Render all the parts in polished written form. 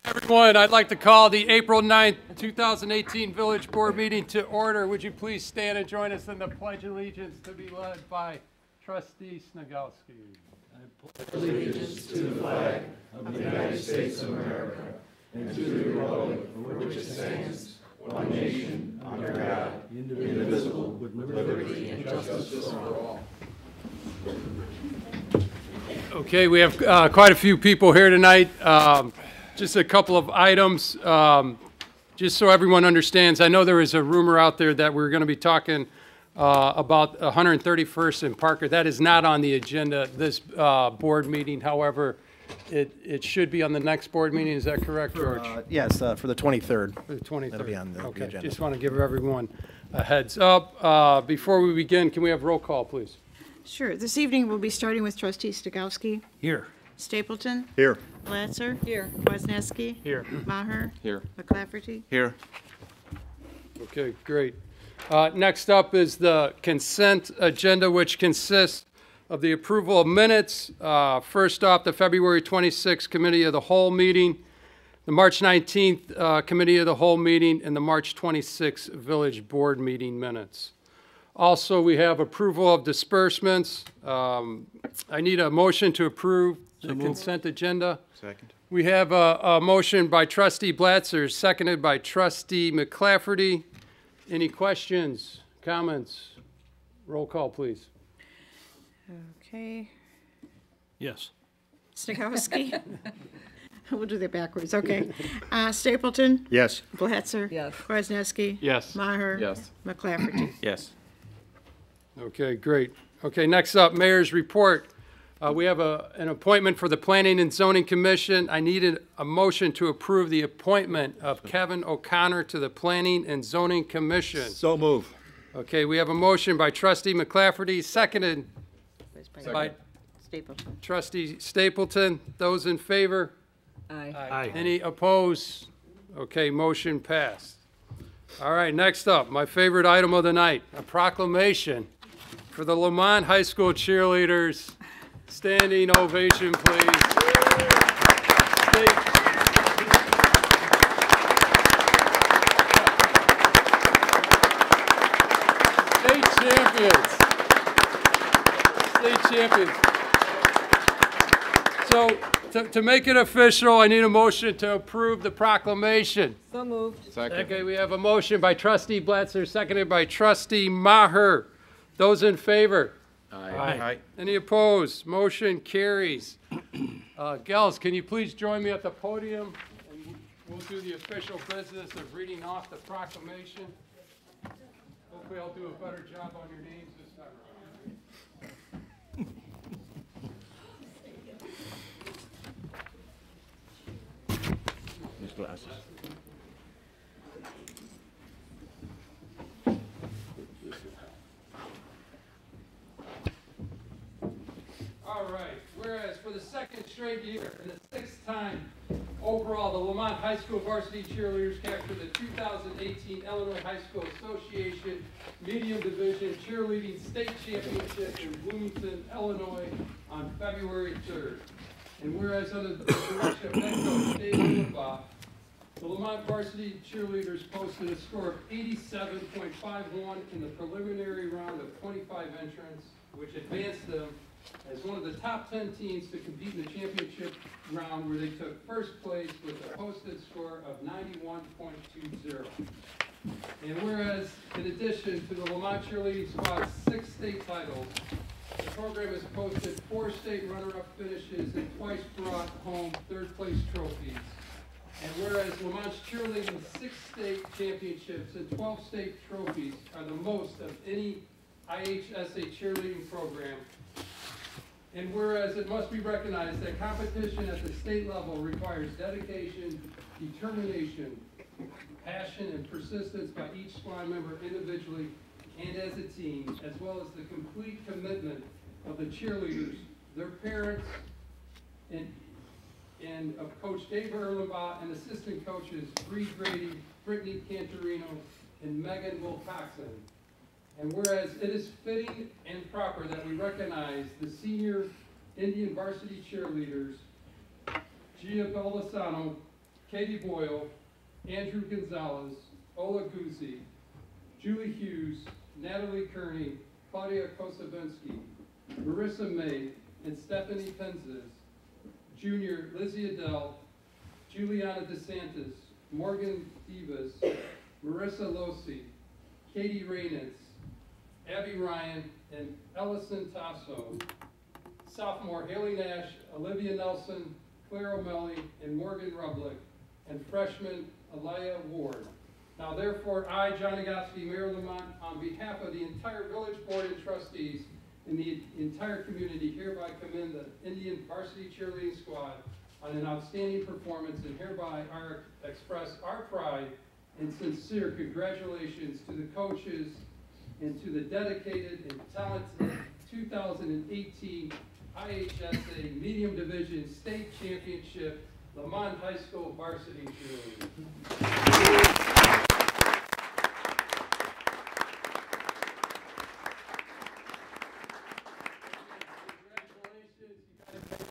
Everyone, I'd like to call the April 9th, 2018 Village Board meeting to order. Would you please stand and join us in the Pledge of Allegiance to be led by Trustee Snagowski. I pledge allegiance to the flag of the United States of America and to the republic for which it stands, one nation, under God, indivisible, with liberty and justice for all. Okay, we have quite a few people here tonight. Just a couple of items, just so everyone understands. I know there is a rumor out there that we're going to be talking about 131st and Parker. That is not on the agenda this board meeting. However, it should be on the next board meeting. Is that correct, George? Yes, for the 23rd. For the 23rd. That'll be on the agenda. Just want to give everyone a heads up. Before we begin, can we have roll call, please? Sure. This evening, we'll be starting with Trustee Snagowski. Here. Stapleton. Here. Blatzer. Here. Kwasniewski. Here. Maher. Here. McClafferty. Here. Okay, great. Next up is the consent agenda, which consists of the approval of minutes. First off, the February 26th Committee of the Whole meeting, the March 19th Committee of the Whole meeting, and the March 26th Village Board meeting minutes. Also, we have approval of disbursements. I need a motion to approve the consent agenda. Second. We have a motion by Trustee Blatzer, seconded by Trustee McClafferty. Any questions, comments? Roll call, please. Okay. Yes. Snagowski. We'll do that backwards. Okay. Stapleton. Yes. Blatzer. Yes. Kwasniewski. Yes. Maher. Yes. McClafferty. Yes. Okay, great. Okay, next up, Mayor's report. We have an appointment for the Planning and Zoning Commission. I needed a motion to approve the appointment of Kevin O'Connor to the Planning and Zoning Commission. So move. Okay, we have a motion by Trustee McClafferty, seconded by Stapleton. Trustee Stapleton. Those in favor? Aye. Any opposed? Okay, motion passed. All right, next up, my favorite item of the night, a proclamation for the Lamont High School cheerleaders. Standing ovation, please. State champions. State champions. So to make it official, I need a motion to approve the proclamation. So moved. Second. Okay, we have a motion by Trustee Blatzer, seconded by Trustee Maher. Those in favor? Aye. Any opposed? Motion carries. Gals, can you please join me at the podium? And we'll do the official business of reading off the proclamation. Hopefully I'll do a better job on your names this time around. These glasses. All right, whereas for the second straight year and the sixth time overall, the Lamont High School varsity cheerleaders captured the 2018 Illinois High School Association Medium Division Cheerleading State Championship in Bloomington, Illinois on February 3rd. And whereas under the direction of head coach Dave Limbaugh, the Lamont varsity cheerleaders posted a score of 87.51 in the preliminary round of 25 entrants, which advanced them as one of the top 10 teams to compete in the championship round, where they took first place with a posted score of 91.20. And whereas, in addition to the Lamont cheerleading squad's 6 state titles, the program has posted 4 state runner-up finishes and twice brought home third-place trophies. And whereas Lamont's cheerleading 6 state championships and 12 state trophies are the most of any IHSA cheerleading program. And whereas it must be recognized that competition at the state level requires dedication, determination, passion, and persistence by each squad member individually and as a team, as well as the complete commitment of the cheerleaders, their parents, and of Coach Dave Erlenbaugh and assistant coaches Bree Grady, Brittany Cantorino, and Megan Wilcoxon. And whereas it is fitting and proper that we recognize the senior Indian varsity cheerleaders, Gia Belisano, Katie Boyle, Andrew Gonzalez, Ola Guzzi, Julie Hughes, Natalie Kearney, Claudia Kosovinsky, Marissa May, and Stephanie Penzis, Junior Lizzie Adele, Juliana DeSantis, Morgan Divas, Marissa Losi, Katie Rainitz, Abby Ryan, and Ellison Tasso. Sophomore Haley Nash, Olivia Nelson, Claire O'Malley, and Morgan Rublick, and freshman Aliyah Ward. Now therefore, I, John Nagowski, Mayor of Lamont, on behalf of the entire village board and trustees and the entire community, hereby commend the Indian varsity cheerleading squad on an outstanding performance, and hereby express our pride and sincere congratulations to the coaches and to the dedicated and talented 2018 IHSA Medium Division State Championship Lamont High School varsity cheerleading.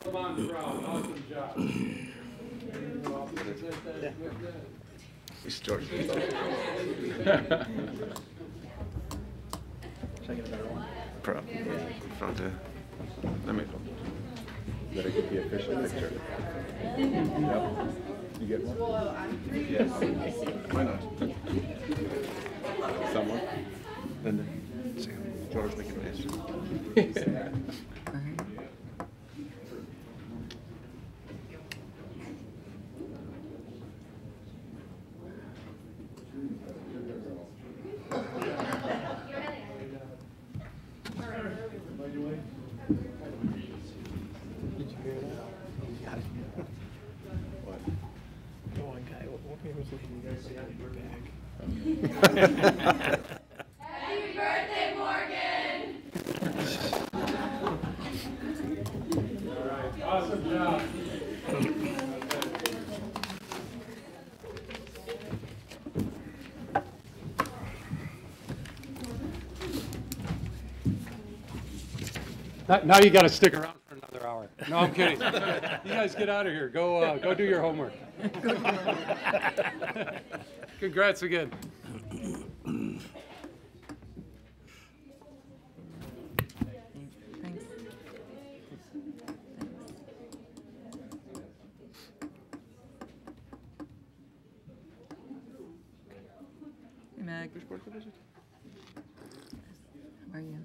Lamont proud. Awesome job. It's George. Pro. Front. Let me. Better get the official picture. Yep. You get one? Yes. Why not? Someone? Linda. George, make it nice. Happy birthday, Morgan! All right. Awesome job. Now you got to stick around for another hour. No, I'm kidding. You guys get out of here. Go do your homework. Congrats again. Thanks. Hey, Meg. How are you?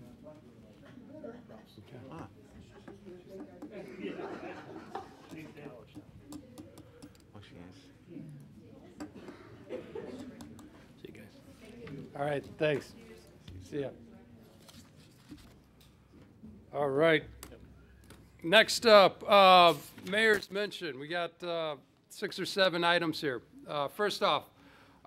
All right, thanks. See ya. All right. Next up, Mayor's mention. We got 6 or 7 items here. First off,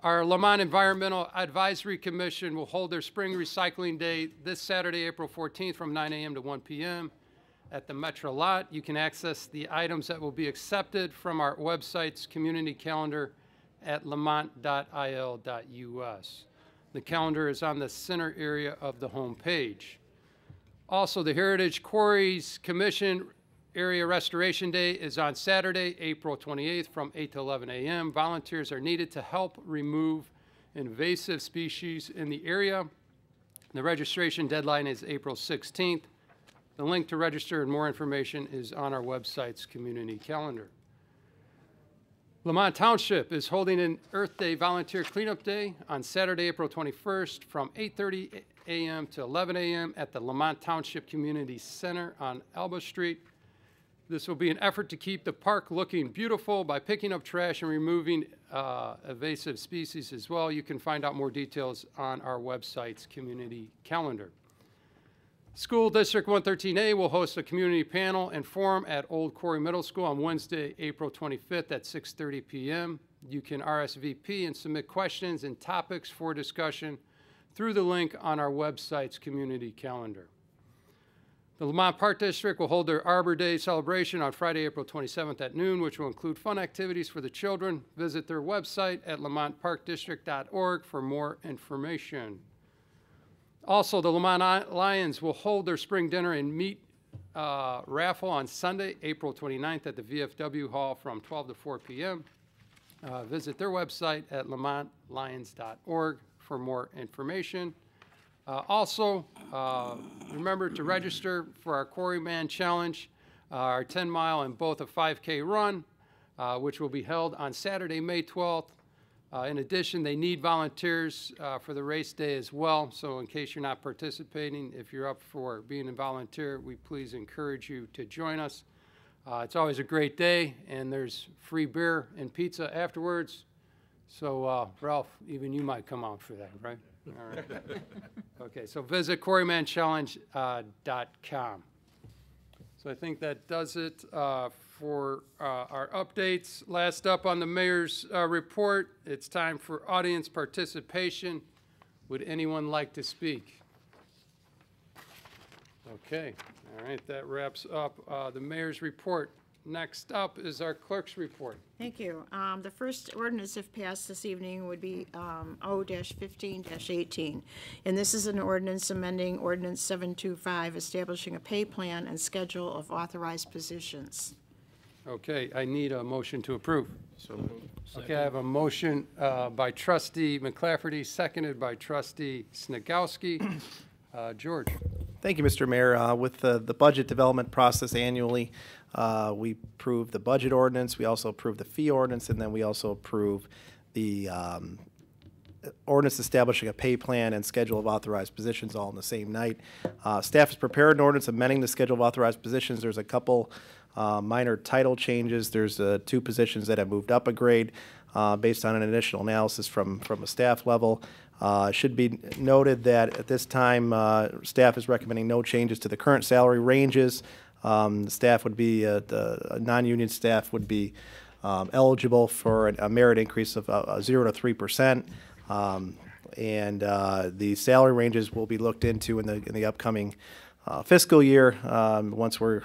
our Lamont Environmental Advisory Commission will hold their spring recycling day this Saturday, April 14th from 9 a.m. to 1 p.m. at the Metro Lot. You can access the items that will be accepted from our website's community calendar at lamont.il.us. The calendar is on the center area of the home page. Also, the Heritage Quarries Commission Area Restoration Day is on Saturday, April 28th from 8 to 11 a.m. Volunteers are needed to help remove invasive species in the area. The registration deadline is April 16th. The link to register and more information is on our website's community calendar. Lamont Township is holding an Earth Day Volunteer Cleanup Day on Saturday, April 21st from 8:30 a.m. to 11 a.m. at the Lamont Township Community Center on Alba Street. This will be an effort to keep the park looking beautiful by picking up trash and removing invasive species as well. You can find out more details on our website's community calendar. School District 113A will host a community panel and forum at Old Quarry Middle School on Wednesday, April 25th at 6:30 p.m. You can RSVP and submit questions and topics for discussion through the link on our website's community calendar. The Lamont Park District will hold their Arbor Day celebration on Friday, April 27th at noon, which will include fun activities for the children. Visit their website at lamontparkdistrict.org for more information. Also, the Lamont Lions will hold their spring dinner and meat raffle on Sunday, April 29th at the VFW Hall from 12 to 4 p.m. visit their website at lamontlions.org for more information. Also, remember to register for our Quarryman Challenge, our 10-mile and both a 5K run, which will be held on Saturday, May 12th. In addition, they need volunteers for the race day as well. So in case you're not participating, if you're up for being a volunteer, we please encourage you to join us. It's always a great day, and there's free beer and pizza afterwards. So Ralph, even you might come out for that, right? All right. Okay, so visit quarrymanchallenge.com. So I think that does it for our updates. Last up on the mayor's report, it's time for audience participation. Would anyone like to speak? Okay, all right, that wraps up the mayor's report. Next up is our clerk's report. Thank you. The first ordinance, if passed this evening, would be O-15-18. And this is an ordinance amending Ordinance 725, establishing a pay plan and schedule of authorized positions. Okay, I need a motion to approve. Okay, I have a motion by trustee McClafferty, seconded by trustee Snagowski. George. Thank you, Mr. Mayor. With the budget development process annually, we approve the budget ordinance, we also approve the fee ordinance, and then we also approve the ordinance establishing a pay plan and schedule of authorized positions all in the same night. Staff has prepared an ordinance amending the schedule of authorized positions. There's a couple minor title changes. There's 2 positions that have moved up a grade based on an initial analysis from a staff level. Should be noted that at this time, staff is recommending no changes to the current salary ranges. The staff would be, the non-union staff would be eligible for a merit increase of 0 to 3%. And the salary ranges will be looked into in the upcoming fiscal year once we're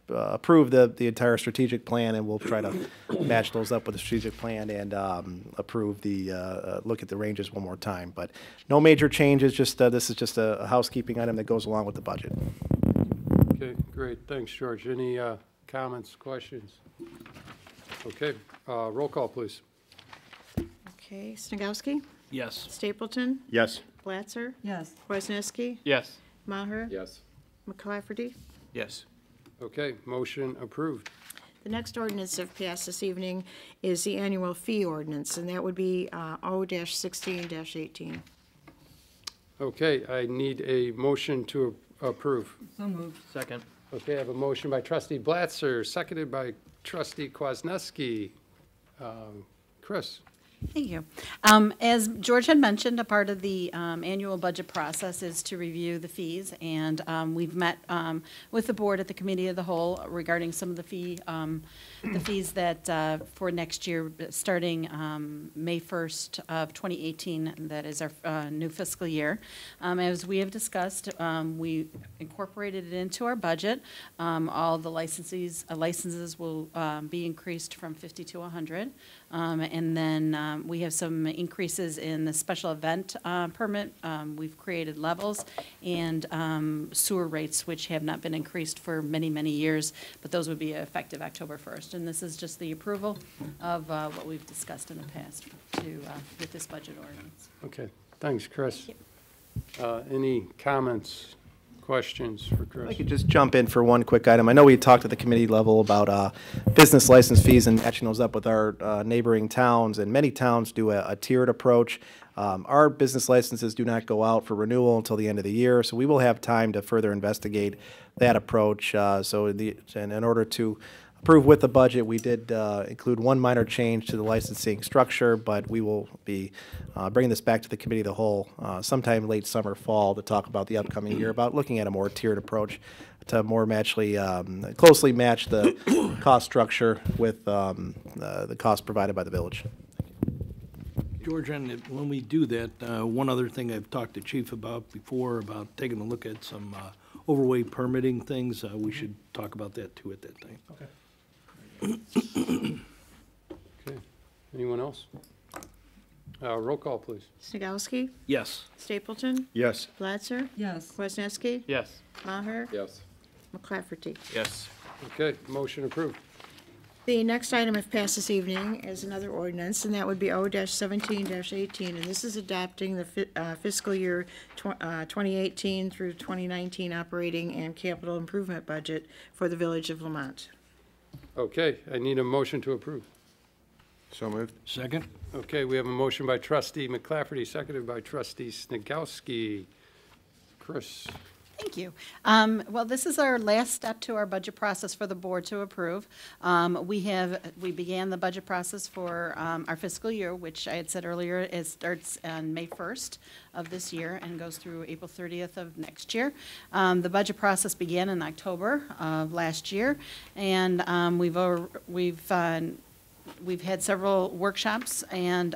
approve the entire strategic plan, and we'll try to match those up with the strategic plan and approve look at the ranges one more time. But no major changes, just this is just a housekeeping item that goes along with the budget. Okay, great. Thanks, George. Any comments, questions? Okay, roll call, please. Okay, Snagowski? Yes. Stapleton? Yes. Blatzer? Yes. Kwasniewski? Yes. Maher? Yes. McClafferty? Yes. Okay, motion approved. The next ordinance, if passed this evening, is the annual fee ordinance, and that would be O-16-18. Okay, I need a motion to approve. So moved. Second. Okay, I have a motion by trustee Blatzer, seconded by trustee Kwasniewski. Chris? Thank you. As George had mentioned, a part of the annual budget process is to review the fees, and we've met with the board at the committee of the whole regarding some of the fees that for next year, starting May 1st of 2018, that is our new fiscal year. As we have discussed, we incorporated it into our budget. All the licenses will be increased from 50 to 100, and then we have some increases in the special event permit. We've created levels and sewer rates, which have not been increased for many, many years, but those would be effective October 1st. And this is just the approval of what we've discussed in the past with this budget ordinance. Okay, thanks, Chris. Any comments, questions for Chris? I could just jump in for one quick item. I know we talked at the committee level about business license fees and matching those up with our neighboring towns, and many towns do a tiered approach. Our business licenses do not go out for renewal until the end of the year, so we will have time to further investigate that approach. And in order to approve with the budget, we did include one minor change to the licensing structure, but we will be bringing this back to the committee of the whole sometime late summer, fall to talk about the upcoming year, about looking at a more tiered approach to more closely match the cost structure with the cost provided by the village. George, and when we do that, one other thing I've talked to Chief about before, about taking a look at some overweight permitting things, we should talk about that too at that time. Okay. Okay. Anyone else? Roll call, please. Snagowski? Yes. Stapleton? Yes. Blatzer? Yes. Kwasniewski? Yes. Maher? Yes. McClafferty? Yes. Okay, motion approved. The next item, if passed this evening, is another ordinance, and that would be O-17-18, and this is adopting the fiscal year 2018 through 2019 operating and capital improvement budget for the Village of Lamont. Okay, I need a motion to approve. So moved. Second? Okay, we have a motion by trustee McClafferty, seconded by trustee Snagowski. Chris? Thank you. Well, this is our last step to our budget process for the board to approve. We began the budget process for our fiscal year, which I had said earlier, it starts on May 1st of this year and goes through April 30th of next year. The budget process began in October of last year, and we've had several workshops, and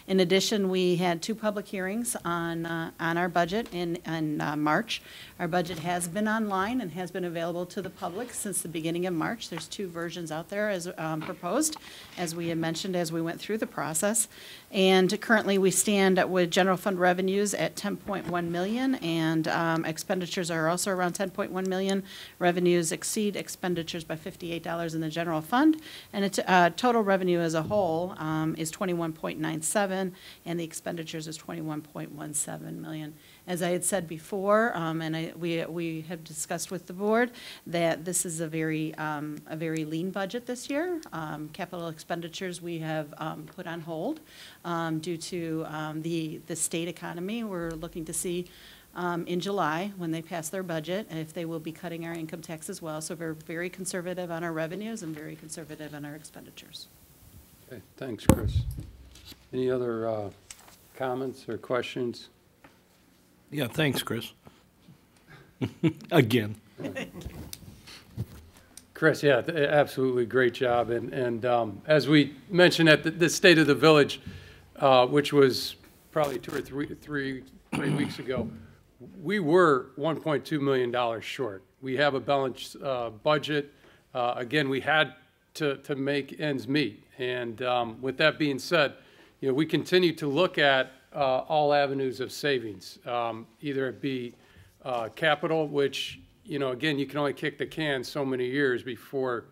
in addition, we had 2 public hearings on our budget in March. Our budget has been online and has been available to the public since the beginning of March. There's 2 versions out there as proposed, as we had mentioned as we went through the process. And currently, we stand with general fund revenues at $10.1 million, and expenditures are also around $10.1 million. Revenues exceed expenditures by $58 in the general fund, and total revenue as a whole is $21.97, and the expenditures is $21.17 million. As I had said before, we have discussed with the board that this is a very lean budget this year. Capital expenditures we have put on hold due to the state economy. We're looking to see in July, when they pass their budget, if they will be cutting our income tax as well. So we're very conservative on our revenues and very conservative on our expenditures. Okay, thanks, Chris. Any other comments or questions? Yeah, thanks, Chris. Again. Chris, yeah, absolutely great job. And as we mentioned at the State of the Village, which was probably 2 or 3 weeks ago, we were $1.2 million short. We have a balanced budget. Again, we had to make ends meet. And with that being said, we continue to look at all avenues of savings, either it be capital, which, again, you can only kick the can so many years before,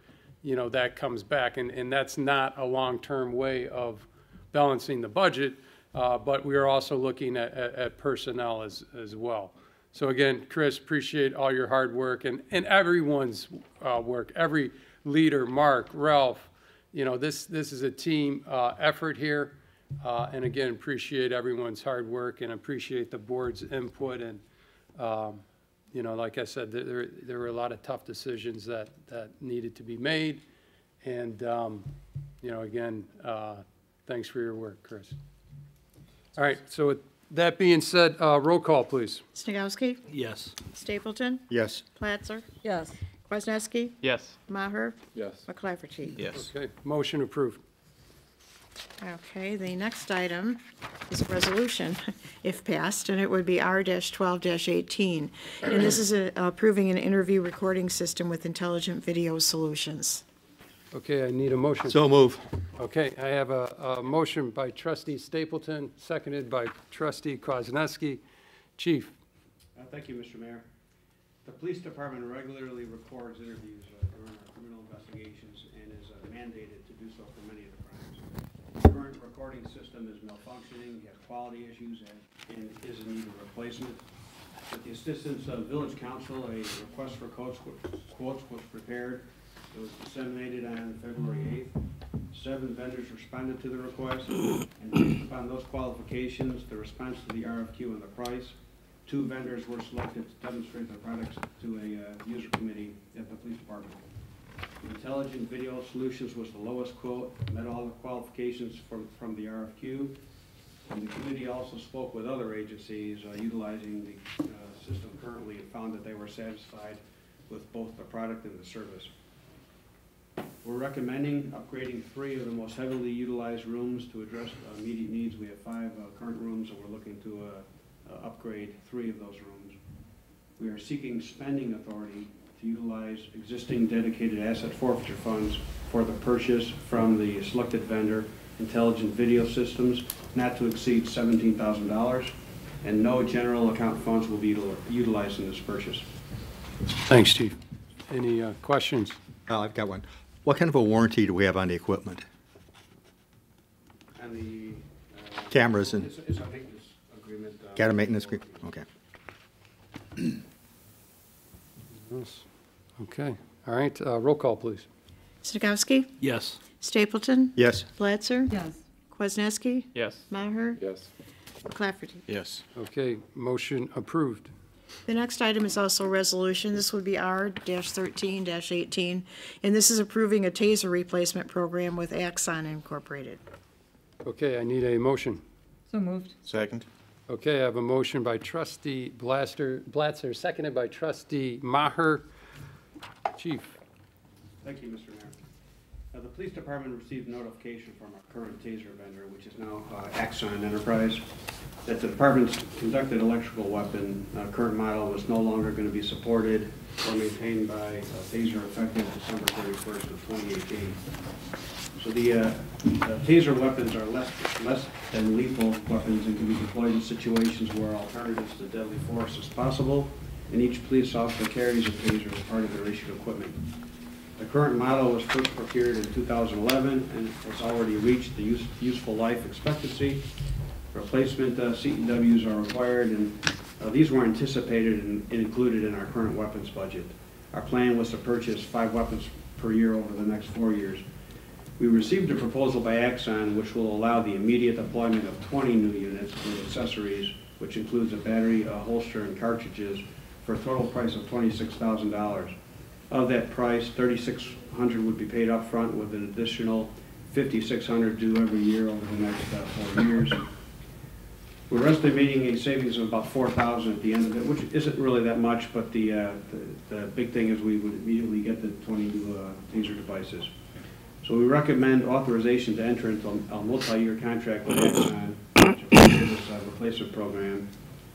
that comes back. And that's not a long-term way of balancing the budget, but we are also looking at personnel as well. So again, Chris, appreciate all your hard work and everyone's work, every leader, Mark, Ralph, this is a team effort here. And again, appreciate everyone's hard work and appreciate the board's input. And, like I said, there were a lot of tough decisions that needed to be made. And, again, thanks for your work, Chris. All right, so with that being said, roll call, please. Snagowski? Yes. Stapleton? Yes. Platzer? Yes. Kwasniewski? Yes. Maher? Yes. McClafferty? Yes. Okay, motion approved. Okay, the next item is a resolution, if passed, and it would be R-12-18. And this is approving an interview recording system with Intelligent Video Solutions. Okay, I need a motion. So move. Okay, I have a motion by trustee Stapleton, seconded by trustee Kwasniewski. Chief. Thank you, Mr. Mayor. The police department regularly records interviews during our criminal investigations and is mandated to do so for many of the crimes. The current recording system is malfunctioning, has quality issues, and is in need of replacement. With the assistance of Village Council, a request for quotes was prepared. It was disseminated on February 8th. 7 vendors responded to the request, and based upon those qualifications, the response to the RFQ and the price, 2 vendors were selected to demonstrate their products to a user committee at the police department. Intelligent Video Solutions was the lowest quote, met all the qualifications from the RFQ, and the committee also spoke with other agencies utilizing the system currently and found that they were satisfied with both the product and the service. We're recommending upgrading 3 of the most heavily utilized rooms to address immediate needs. We have 5 current rooms, and we're looking to upgrade 3 of those rooms. We are seeking spending authority to utilize existing dedicated asset forfeiture funds for the purchase from the selected vendor, Intelligent Video Systems, not to exceed $17,000, and no general account funds will be utilized in this purchase. Thanks, Chief. Any questions? I've got one. What kind of a warranty do we have on the equipment? And the. Cameras and- It's a maintenance agreement. Got a maintenance agreement? Okay. Yes. Okay, all right, roll call, please. Snagowski? Yes. Stapleton? Yes. Blatzer? Yes. Kwasniewski? Yes. Maher? Yes. McClafferty. Yes. Okay, motion approved. The next item is also a resolution. This would be R-13-18, and this is approving a taser replacement program with Axon Incorporated. Okay, I need a motion. So moved. Second? Okay, I have a motion by trustee Blatzer, seconded by trustee Maher. Chief? Thank you, Mr. Mayor. The police department received notification from our current taser vendor, which is now Axon Enterprise, that the department's conducted electrical weapon current model was no longer going to be supported or maintained by taser effective December 31st of 2018. So the taser weapons are less than lethal weapons and can be deployed in situations where alternatives to deadly force is possible, and each police officer carries a taser as part of their issued equipment. The current model was first procured in 2011 and has already reached the useful life expectancy. Replacement CEWs are required, and these were anticipated and included in our current weapons budget. Our plan was to purchase 5 weapons per year over the next 4 years. We received a proposal by Axon which will allow the immediate deployment of 20 new units with accessories, which includes a battery, a holster, and cartridges, for a total price of $26,000. Of that price, $3,600 would be paid up front, with an additional $5,600 due every year over the next 4 years. We're estimating a savings of about $4,000 at the end of it, which isn't really that much, but the big thing is we would immediately get the 20 new taser devices. So we recommend authorization to enter into a multi-year contract with Axon to pursue this replacement program,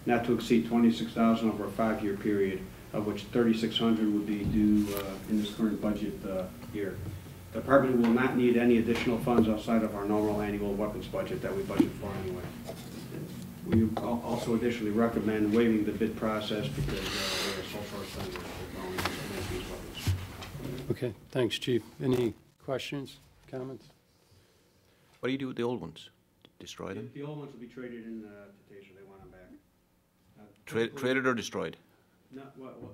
not to exceed $26,000 over a 5-year period, of which $3,600 would be due in this current budget year. The department will not need any additional funds outside of our normal annual weapons budget that we budget for anyway. We also additionally recommend waiving the bid process because we're a sole source vendor for going to make these weapons. Okay, thanks, Chief. Any questions, comments? What do you do with the old ones? Destroy them? The old ones will be traded in to taser. They want them back. Traded or destroyed? No,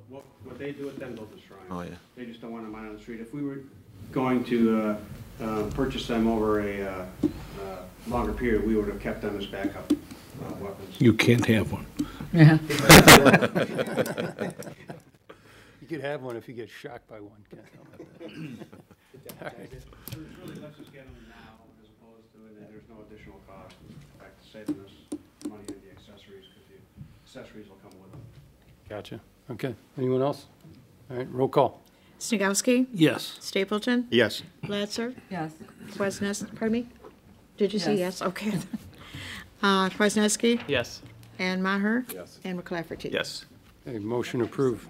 what they do with them, they'll destroy them. Oh, yeah. They just don't want them out on the street. If we were going to purchase them over a longer period, we would have kept them as backup weapons. You can't have one. Yeah. You could have one if you get shocked by one, Ken. It's really, let's just get them now as opposed to, and there's no additional cost. In fact, saving us money on the accessories, because the accessories will come with them. Gotcha. Okay, anyone else? All right, roll call. Snagowski? Yes. Stapleton? Yes. Blatzer? Yes. Kwasniewski, pardon me? Did you say Yes. yes? Okay. Kwasniewski? Yes. And Maher? Yes. And McClafferty. Yes. Okay, motion approved.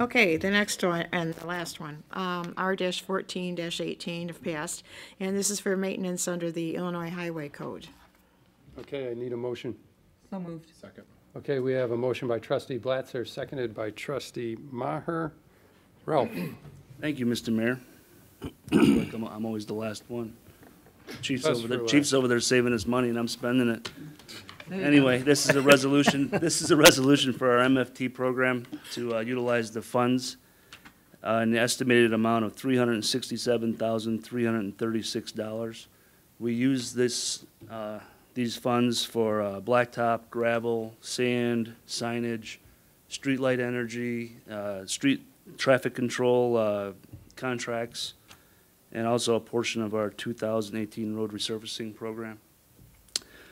Okay, the next one, and the last one, R-14-18 if passed, and this is for maintenance under the Illinois Highway Code. Okay, I need a motion. So moved. Second? Okay, we have a motion by trustee Blatzer, seconded by trustee Maher. Ralph? Thank you, Mr. Mayor. Like I'm always the last one. Chief's Best over for there, last. Chief's over there saving his money, and I'm spending it. Anyway, this is a resolution. This is a resolution for our MFT program to utilize the funds an estimated amount of $367,336. We use these funds for blacktop, gravel, sand, signage, streetlight energy, street traffic control contracts, and also a portion of our 2018 road resurfacing program.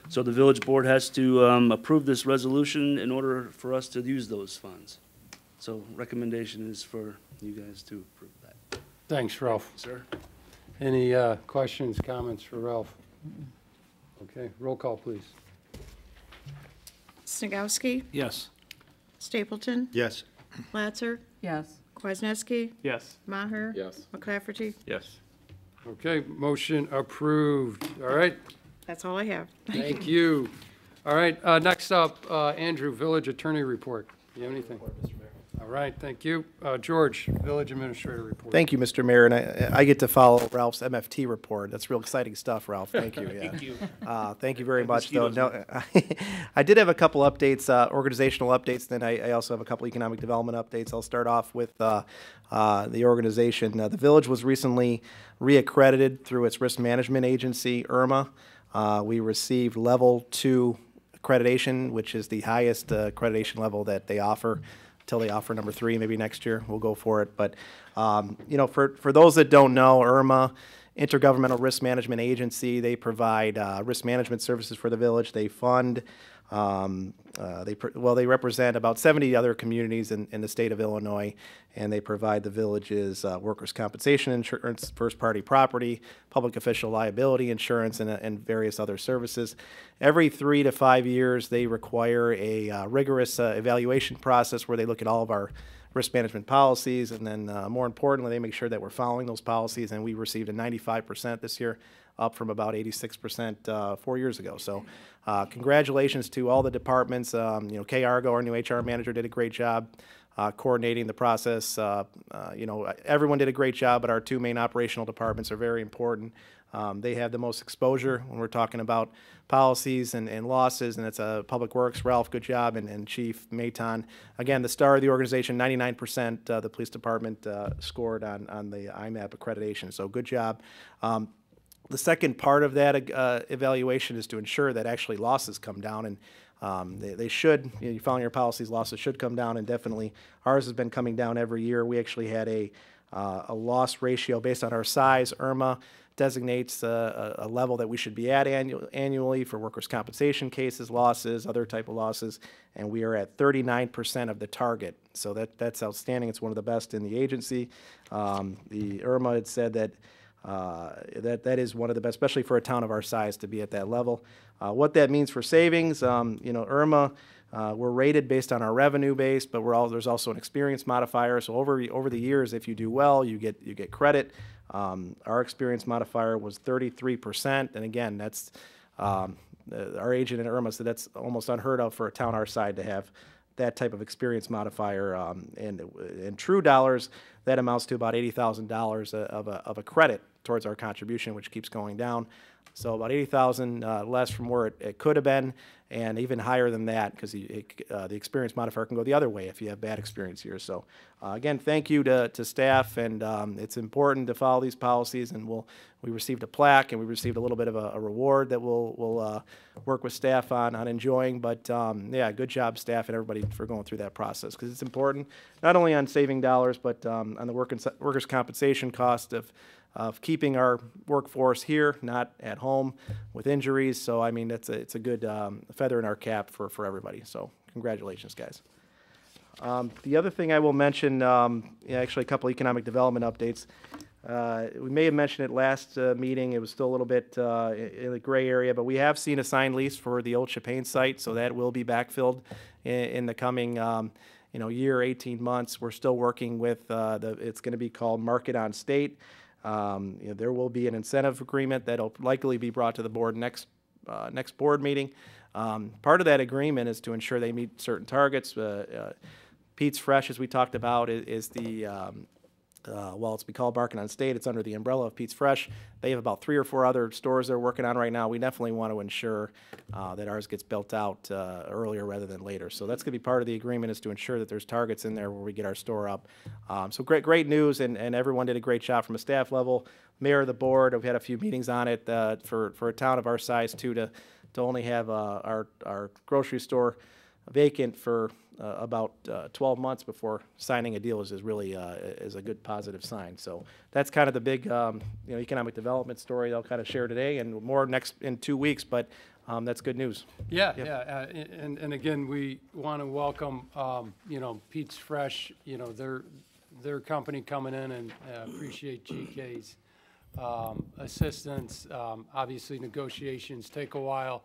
So the village board has to approve this resolution in order for us to use those funds. So recommendation is for you guys to approve that. Thanks, Ralph. Sir? Any questions, comments for Ralph? Okay, roll call, please. Snagowski? Yes. Stapleton? Yes. Blatzer? Yes. Kwasniewski? Yes. Maher? Yes. McClafferty? Yes. Okay, motion approved. All right, That's all I have. thank you. All right, next up, Andrew, Village Attorney Report. You have anything? All All right, thank you. George, Village Administrator report. Thank you, Mr. Mayor, and I get to follow Ralph's MFT report. That's real exciting stuff, Ralph. Thank you. Yeah. Thank you. Thank you very much, though. No, I did have a couple updates, organizational updates, then I also have a couple economic development updates. I'll start off with the organization. The Village was recently reaccredited through its risk management agency, IRMA. We received level 2 accreditation, which is the highest accreditation level that they offer, until they offer number 3, maybe next year we'll go for it. But you know, for those that don't know, IRMA, Intergovernmental Risk Management Agency, they provide risk management services for the Village. They fund, they represent about 70 other communities in the state of Illinois, and they provide the Village's workers' compensation insurance, first-party property, public official liability insurance, and various other services. Every 3 to 5 years, they require a rigorous evaluation process where they look at all of our risk management policies, and then more importantly, they make sure that we're following those policies, and we received a 95% this year, up from about 86% 4 years ago. So congratulations to all the departments. You know, Kay Argo, our new HR manager, did a great job coordinating the process. You know, everyone did a great job, but our 2 main operational departments are very important. They have the most exposure when we're talking about policies and losses, and it's Public Works. Ralph, good job, and Chief Mayton. Again, the star of the organization, 99% the police department scored on the IMAP accreditation, so good job. The second part of that evaluation is to ensure that actually losses come down, and they should. You know, you following your policies, losses should come down, and definitely ours has been coming down every year. We actually had a loss ratio based on our size. IRMA designates a level that we should be at annually for workers' compensation cases, losses, other type of losses, and we are at 39% of the target. So that's outstanding. It's one of the best in the agency. The IRMA had said that that is one of the best, especially for a town of our size, to be at that level. What that means for savings, you know, IRMA, we're rated based on our revenue base, but there's also an experience modifier. So over the years, if you do well, you get credit. Our experience modifier was 33%, and again, that's our agent in IRMA said that's almost unheard of for a town our size to have that type of experience modifier. And in true dollars, that amounts to about $80,000 of a credit towards our contribution, which keeps going down. So about $80,000 less from where it could have been, and even higher than that, because the experience modifier can go the other way if you have bad experience here. So again, thank you to staff, and it's important to follow these policies, and we received a plaque, and we received a little bit of a reward that we'll work with staff on enjoying. But yeah, good job, staff and everybody, for going through that process, because it's important not only on saving dollars, but on the workers' compensation cost of keeping our workforce here, not at home with injuries. So I mean, it's a good feather in our cap for everybody. So congratulations, guys. The other thing I will mention, actually a couple economic development updates. We may have mentioned it last meeting. It was still a little bit in the gray area, but we have seen a signed lease for the old Chapin site, so that will be backfilled in the coming year, 18 months. We're still working with it's going to be called Market on State. There will be an incentive agreement that'll likely be brought to the board next board meeting. Part of that agreement is to ensure they meet certain targets. Pete's Fresh, as we talked about, is the while it's called Market on State, it's under the umbrella of Pete's Fresh. They have about 3 or 4 other stores they're working on right now. We definitely want to ensure that ours gets built out earlier rather than later. So that's going to be part of the agreement, is to ensure that there's targets in there where we get our store up. So great news, and everyone did a great job from a staff level. Mayor, the board, we've had a few meetings on it. For a town of our size, too, to only have our grocery store vacant for about 12 months before signing a deal is really is a good positive sign. So that's kind of the big economic development story I'll kind of share today, and more in 2 weeks. But that's good news. Yeah, Yep. yeah, and again, we want to welcome Pete's Fresh, their company coming in, and appreciate GK's assistance. Obviously, negotiations take a while,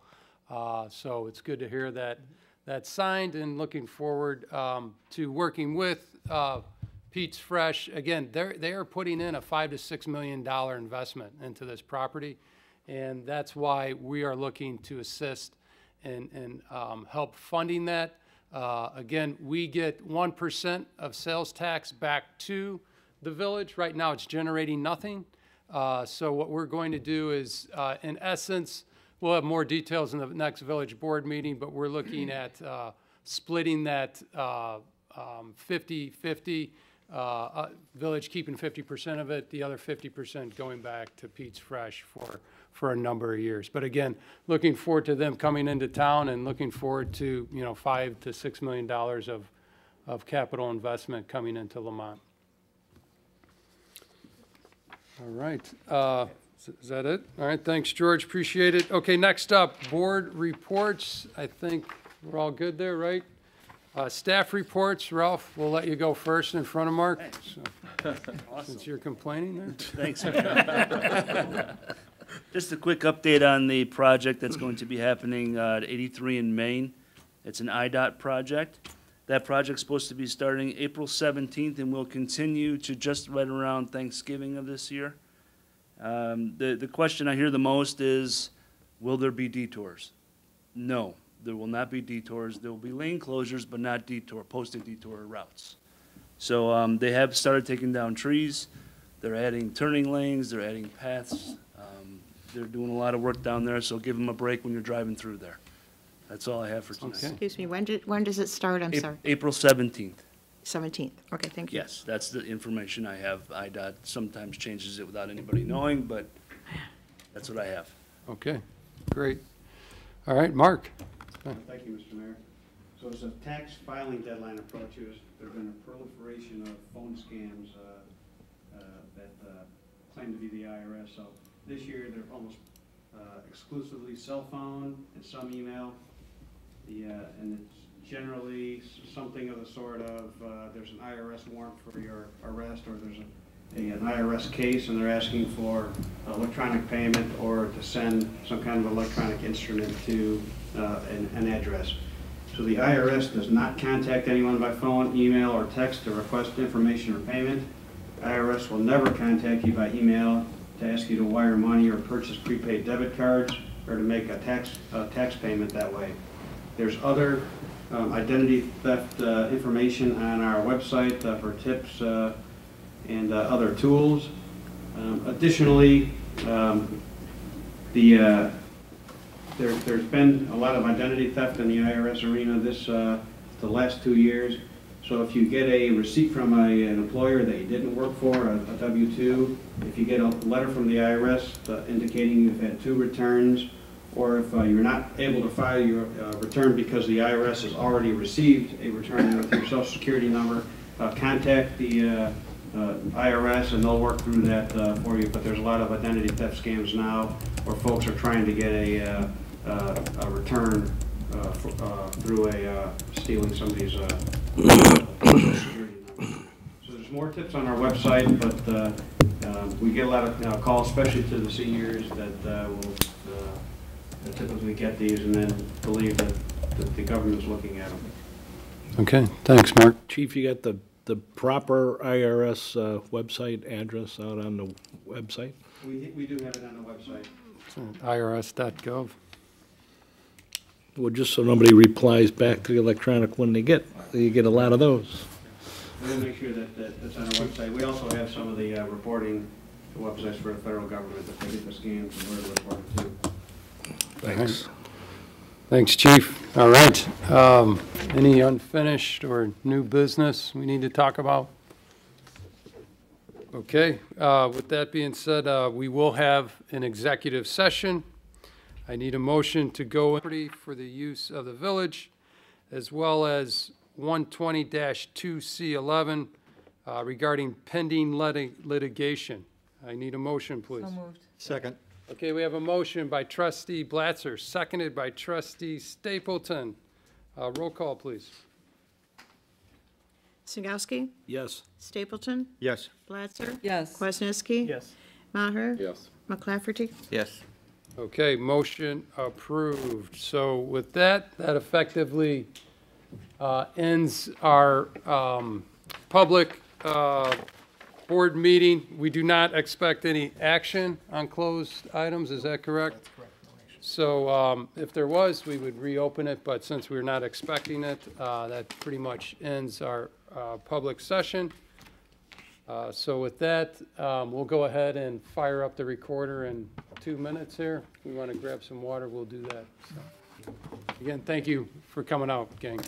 so it's good to hear that that's signed, and looking forward to working with Pete's Fresh. Again, they are putting in a $5 to $6 million investment into this property, and that's why we are looking to assist and help funding that. Again, we get 1% of sales tax back to the village. Right now, it's generating nothing. So what we're going to do is, in essence, we'll have more details in the next village board meeting, but we're looking at splitting that 50-50, village keeping 50% of it, the other 50% going back to Pete's Fresh for a number of years. But again, looking forward to them coming into town and looking forward to, you know, $5 to $6 million of capital investment coming into Lamont. All right. Is that it? All right. Thanks, George. Appreciate it. Okay, next up, board reports. I think we're all good there, right? Staff reports. Ralph, we'll let you go first in front of Mark. So, Awesome. since you're complaining there. Thanks. Just a quick update on the project that's going to be happening at 83 in Maine. It's an IDOT project. That project's supposed to be starting April 17th and will continue to just right around Thanksgiving of this year. The question I hear the most is, will there be detours? No, there will not be detours. There will be lane closures, but not posted detour routes. So they have started taking down trees. They're adding turning lanes. They're adding paths. They're doing a lot of work down there, so give them a break when you're driving through there. That's all I have for tonight. Okay. Excuse me, when does it start? I'm sorry. April 17th. 17th. Okay, thank you. Yes, that's the information I have. IDOT sometimes changes it without anybody knowing, but that's what I have. Okay, great. All right, Mark. Thank you, Mr. Mayor. So as a tax filing deadline approaches, there's been a proliferation of phone scams that claim to be the IRS. So this year, they're almost exclusively cell phone and some email. And it's generally something of the sort of there's an IRS warrant for your arrest, or there's an IRS case and they're asking for electronic payment or to send some kind of electronic instrument to an address. So the IRS does not contact anyone by phone, email, or text to request information or payment. IRS will never contact you by email to ask you to wire money or purchase prepaid debit cards or to make a tax payment that way. There's other identity theft information on our website for tips and other tools. Additionally, there's been a lot of identity theft in the IRS arena the last 2 years. So if you get a receipt from an employer that you didn't work for, a W-2, if you get a letter from the IRS indicating you've had 2 returns, or if you're not able to file your return because the IRS has already received a return with your Social Security number, contact the IRS and they'll work through that for you. But there's a lot of identity theft scams now where folks are trying to get a return through stealing somebody's Social Security number. So there's more tips on our website, but we get a lot of calls, especially to the seniors that will typically get these and then believe that the government's looking at them. Okay, thanks, Mark. Chief, you got the proper IRS website address out on the website? We do have it on the website. IRS.gov. Well, just so nobody replies back to the electronic one you get a lot of those. We'll make sure that that's on our website. We also have some of the reporting websites for the federal government that they get the scams and where to report it to. Thanks. Thanks, Chief. All right. Any unfinished or new business we need to talk about? Okay. With that being said, we will have an executive session. I need a motion to go for the use of the village, as well as 120-2C11 regarding pending litigation. I need a motion, please. So moved. Second. Okay, we have a motion by Trustee Blatzer, seconded by Trustee Stapleton. Roll call, please. Singowski? Yes. Stapleton? Yes. Blatzer? Yes. Kwasniewski? Yes. Maher? Yes. McClafferty? Yes. Okay, motion approved. So with that effectively ends our public board meeting. We do not expect any action on closed items, is that correct? That's correct. So if there was, we would reopen it, but since we're not expecting it, that pretty much ends our public session. So with that, we'll go ahead and fire up the recorder in 2 minutes here. If we want to grab some water, we'll do that. So, again, thank you for coming out, gang.